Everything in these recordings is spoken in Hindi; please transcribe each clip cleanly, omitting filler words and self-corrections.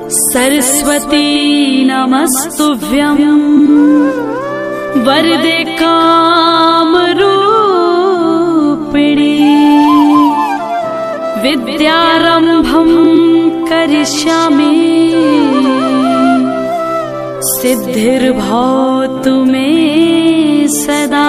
सरस्वती नमस्तुभ्यं वरदे कामरूपिणी विद्यारंभं करिष्यामि सिद्धिर्भवतु मे सदा।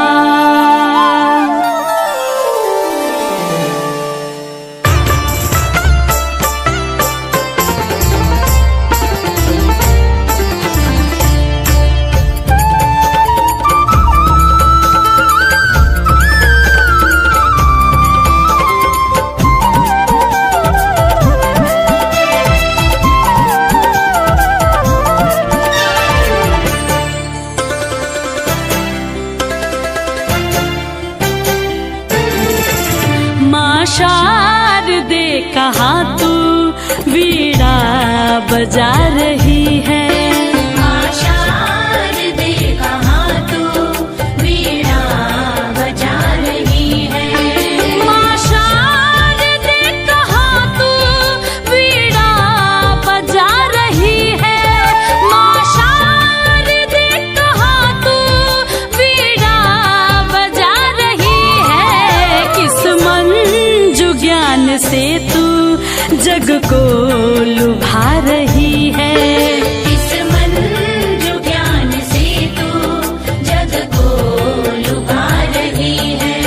शारदे कहाँ तू वीणा बजा रही है। माँ शारदे कहाँ तू वीणा बजा रही है। माँ शारदे कहाँ तू वीणा बजा रही है। माँ शारदे कहाँ तू वीणा बजा रही है। किस ज्ञान से तू जग को लुभा रही है। इस मंजू ज्ञान से तू जग को लुभा रही है।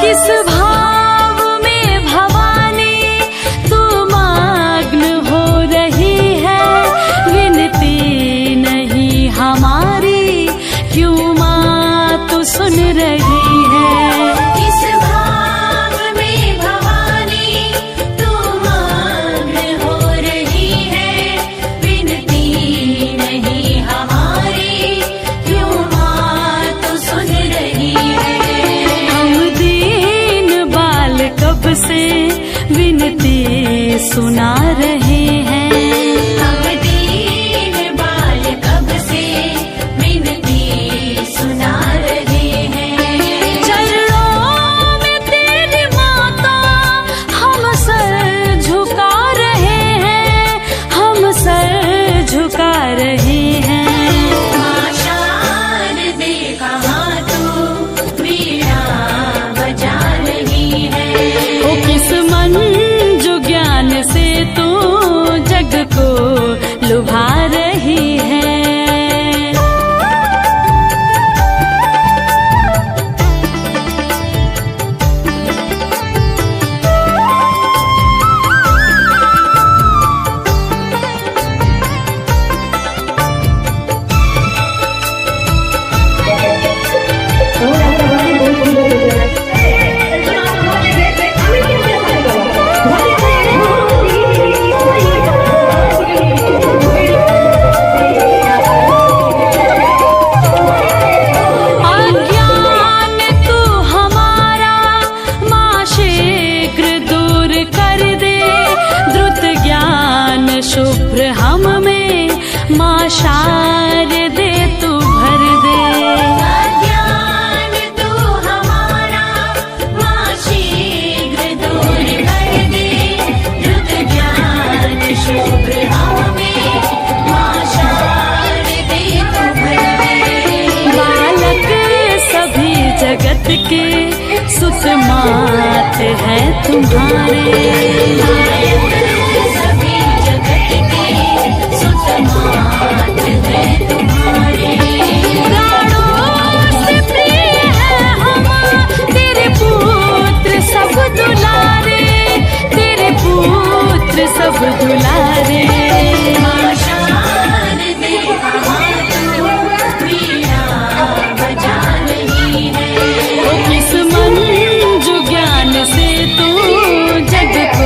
किस भाव में भवानी तू मग्न हो रही है। विनती नहीं हमारी क्यों माँ तू सुन रही है। किस भाव में भवानी तू मग्न हो रही है। विनती नहीं हमारी क्यों माँ तू सुन रही है। कब से विनती सुना रहे हैं। हम दीन बाल कब से विनती सुना रहे हैं। चरणों में तेरी माता हम सर झुका रहे हैं। हम सर झुका रहे हैं। माँ शारदे कहाँ तू वीणा बजा रही है। किस मंजू ज्ञान से तू जग को लुभा रही है। शुभ्र हम में माँ शारदे तू भर दे। ज्ञान तू हमारा माँ शीघ्र दूर कर दे। द्रुत ज्ञान शुभ्र हम में माँ शारदे तू भर दे। बालक सभी जगत के सुत मात है तुम्हारे। सभी जगत के सुत मात है तुम्हारे। प्राणों से प्रिय है हम तेरे पुत्र सब दुलारे। तेरे पुत्र सब दुलारे। माँ शारदे कहाँ तू वीणा बजा रही है। किस मंजू ज्ञान से तू जग को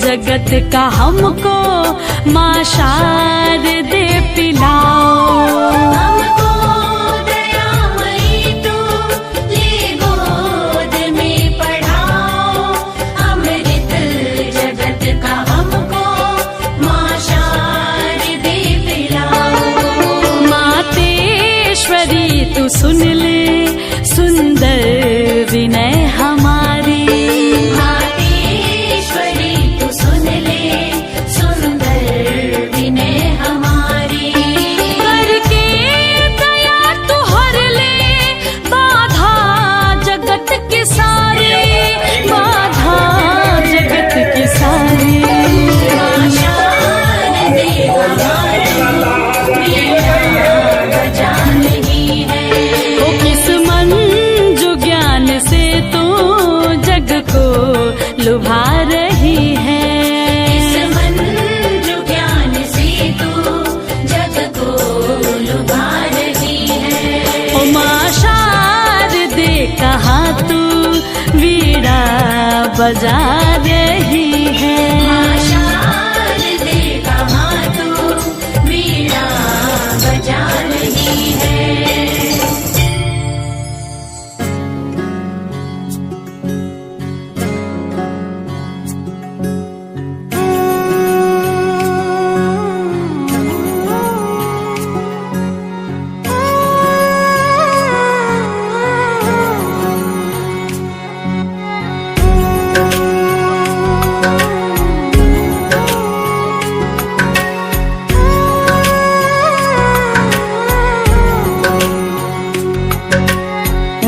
जगत का हमको माँ शारदे पिलाओ। हमको दयामयी तू ले गोद में पढ़ाओ। अमृत जगत का हमको माँ शारदे पिलाओ। मातेश्वरी तू सुन ले सुंदर विनय हमारी। मातेश्वरी तू सुन ले सुंदर विनय हमारी। करके दया तू हर ले बाधा जगत की सारी, बाधा जगत की सारी। माँ शारदे हमारी वीणा बजा रही है। ओ किस मन जो ज्ञान से तू जग को लुभा रही है। इस मन जो ज्ञान से तू जग को लुभा रही है। ओ माँ शारदे कहाँ तू वीणा बजा रही है। माँ शारदे कहाँ तू वीणा बजा रही है।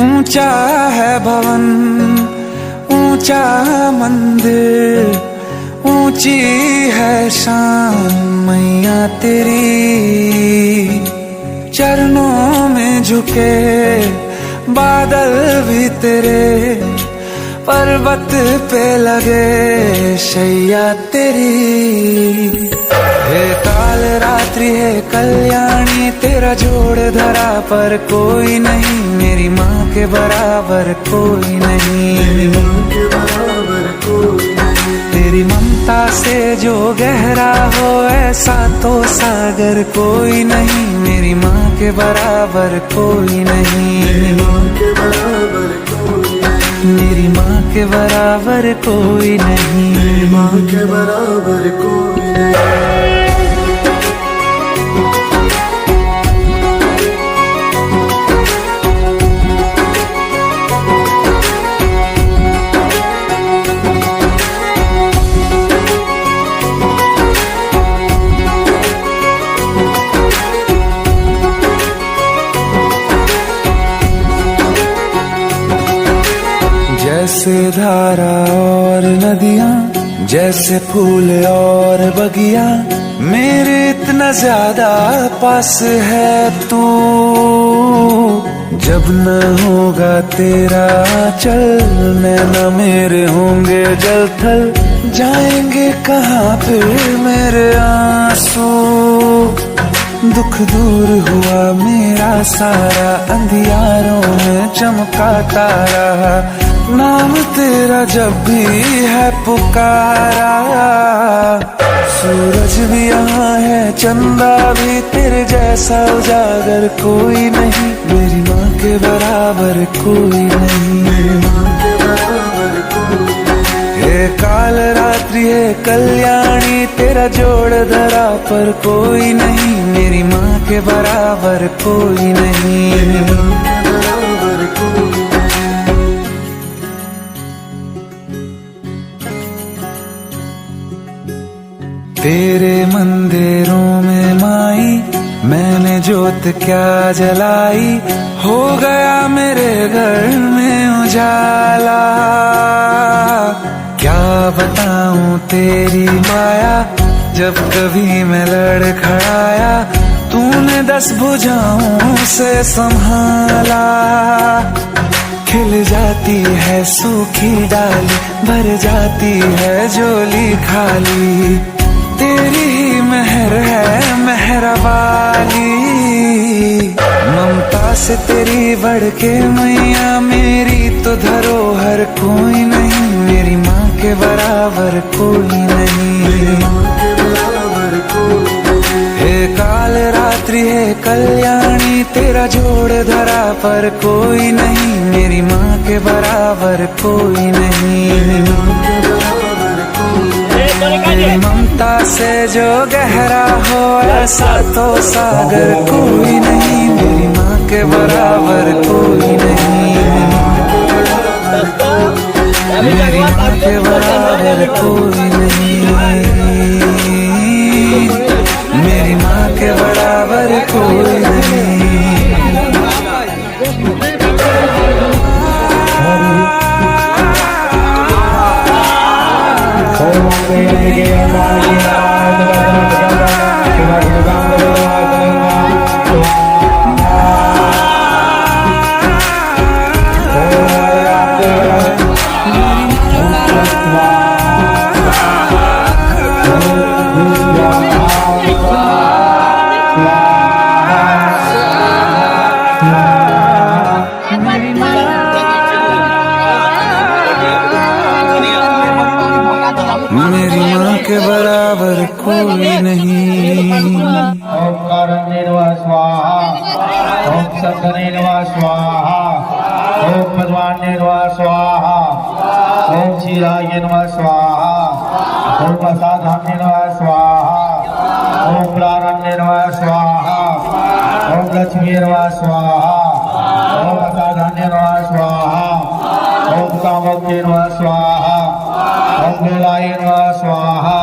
ऊंचा है भवन ऊंचा मंदिर, ऊंची है शान मैया तेरी। चरणों में झुके बादल भी तेरे, पर्वत पे लगे शैया तेरी। हे काल रात्रि है कल्याणी, तेरा जोड़ धरा पर कोई नहीं। मेरी माँ के बराबर कोई नहीं। तेरी ममता से जो गहरा हो ऐसा तो सागर कोई नहीं। मेरी माँ के बराबर कोई नहीं। मेरी माँ के बराबर कोई नहीं। मेरी माँ के बराबर कोई नहीं। जैसे धारा और नदियाँ, जैसे फूल और बगिया, मेरे इतना ज्यादा पास है तू। जब न होगा तेरा चल नैना मेरे होंगे जल थल। जाएंगे कहाँ फिर मेरे आंसू। दुख दूर हुआ मेरा सारा, अंधियारों में चमका तारा। नाम तेरा जब भी है पुकारा। सूरज भी यहाँ है चंदा भी, तेरे जैसा उजागर कोई नहीं। मेरी माँ के बराबर कोई नहीं। मेरी माँ के बराबर कोई नहीं। हे काल रात्रि है कल्याणी, तेरा जोड़ धरा पर कोई नहीं। मेरी माँ के बराबर कोई नहीं। मेरी माँ के बराबर कोई नहीं। तेरे मंदिरों में माई मैंने जोत क्या जलाई। हो गया मेरे घर में उजाला। क्या बताऊं तेरी माया, जब कभी मैं लड़खड़ाया तूने 10 भुजाओं से संभाला। खिल जाती है सूखी डाली, भर जाती है झोली खाली। तेरी ही मेहर है मेहरबानी। ममता से तेरी बढ़ के मैया, मेरी तो धरोहर कोई नहीं। मेरी माँ के बराबर कोई नहीं, मेरी माँ के बराबर कोई नहीं। हे काल रात्रि है कल्याणी, तेरा जोड़ धरा पर कोई नहीं, मेरी माँ के बराबर कोई नहीं, मेरी माँ के बराबर कोई नहीं। तेरी ममता से जो गहरा हो ऐसा तो सागर कोई नहीं, मेरी माँ के बराबर कोई नहीं, मेरी माँ के बराबर कोई नहीं, मेरी माँ के बराबर कोई नहीं। मेरी माँ के बराबर कोई नहीं। ओम कारण्ये नमः स्वाहा, ओम संघने नमः स्वाहा, ओम पद्मान्ये नमः स्वाहा, ओम क्षीराय नमः स्वाहा, ओम प्रसादान्ये नमः स्वाहा, ओम प्रारण्ये नमः स्वाहा, ओम लक्ष्मी नमः स्वाहा, ओम प्रसादान्ये नमः स्वाहा, ओम कामज्ञे नमः स्वाहा, ओम वेलाय नमः स्वाहा,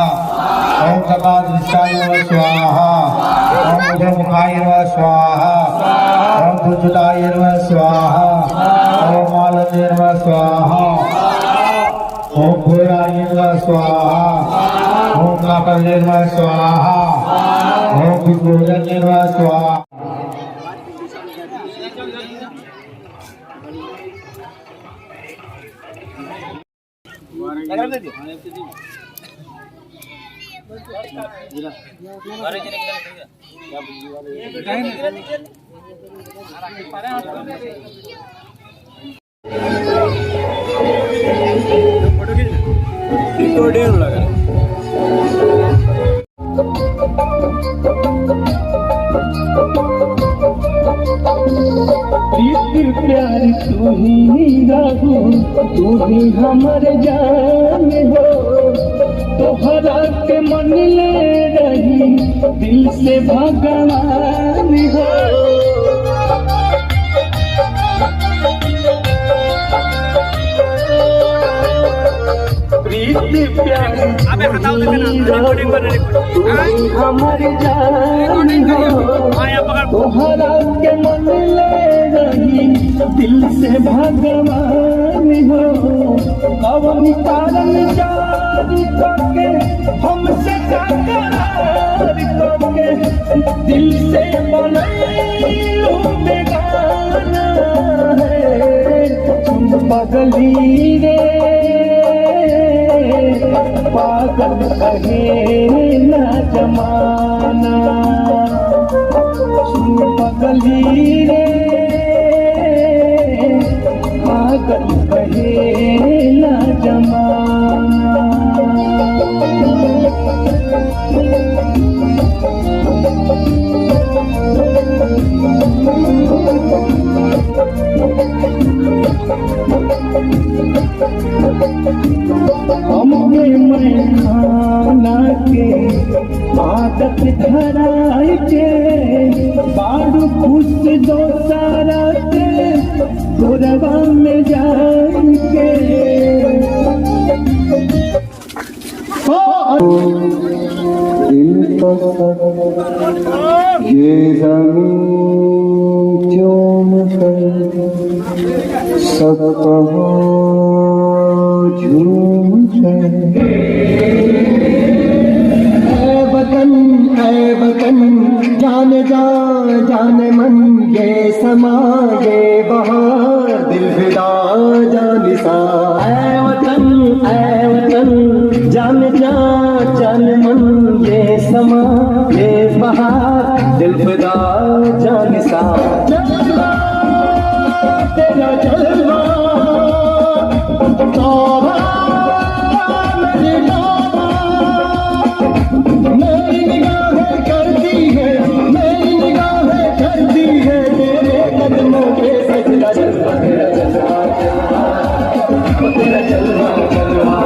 ओम कपादृष्टाय नमः स्वाहा, ओम उदमुखाय नमः स्वाहा, ओम दुर्जुताय नमः स्वाहा, ओम मालन्ये नमः स्वाहा, ओम घोराय नमः स्वाहा, ओम काकल्ये नमः स्वाहा, ओम विष्णुजन्ये नमः स्वाहा। प्यार तू ही राहू, तू ही हमर जान हो, तोहरा के मन ले रही दिल से भगवान हो। प्रीति प्यार तू ही हमर जान हो, तोहरा के मन ले रही दिल से भगवान हो। कवन कारण जारी करके हमसे करार करके दिल से बनैलू बेगाना है। तुम पगली रे पागल कहे ना जमाना, तुम पगली रे पागल कहे ना जमाना। हमने मैं खाना के आदत धराई के बाड़ू खुश दो सारा के गोरबा में जान के। दिल तो सब ये जमीन चूम कर सब कहो झूम कर। ऐ वतन जाने जा जाने मन ये समा ये बहार दिल फिदा जानिसा। ऐ वतन जाने जा जाने मन ये समा ये बहार दिल फिदा जानिसा। जलवा तेरा जलवा तोबा तौबा मेरी निगाहें करती है, मेरी निगाहें करती है तेरे कदमों पे सजदा। जलवा तेरा जलवा जलवा,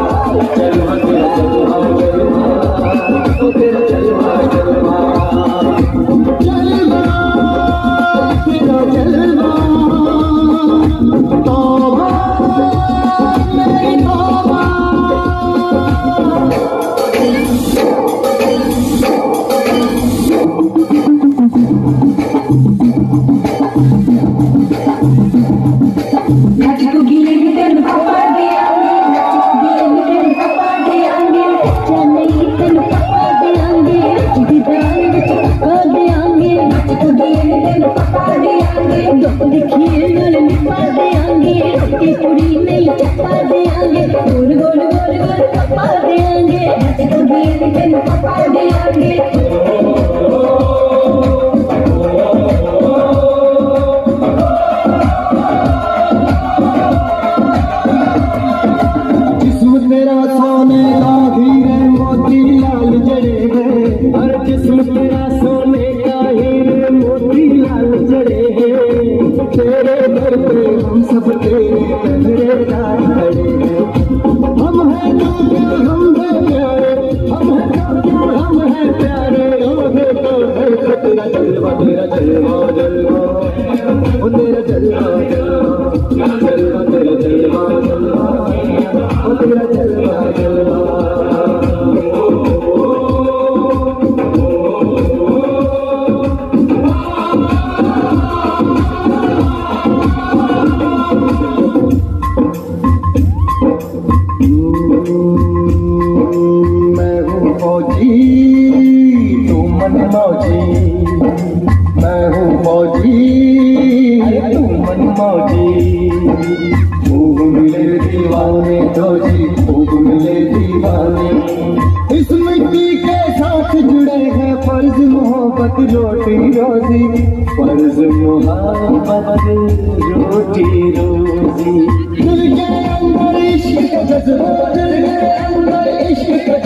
ओ तेरा जलवा जलवा जलवा, तेरा जलवा जलवा, ओ तेरा जलवा जलवा जलवा, तेरा जलवा तौबा मेरी तौबा। जिस्म तेरा सोने का हीरे मोती लाल जड़े हैं, हर जिस्म तेरा सोने का हीरे मोती लाल जड़े हैं। तेरे दर पे हम सब तेरे पहरेदार खड़े हैं। हम हैं तो क्या हम हैं प्यारे, हम हैं तो क्या हम हैं प्यारे, हमें तो है तेरा जलवा, तेरा जलवा जलवा, ओ तेरा जलवा जलवा जलवा, तेरा जलवा जलवा, ओ तेरा जलवा जलवा। मैं हूँ फौजी तू मन मौजी, मैं हूँ फौजी तू मन मौजी। खूब मिले दीवाने फौजी, खूब मिले दीवाने। इस मिट्टी के साथ जुड़े हैं फर्ज मोहब्बत रोटी रोजी, फर्ज मोहब्बत रोटी रोजी। दिल के अंदर इश्क का जज्बा, दिल के अंदर इश्क का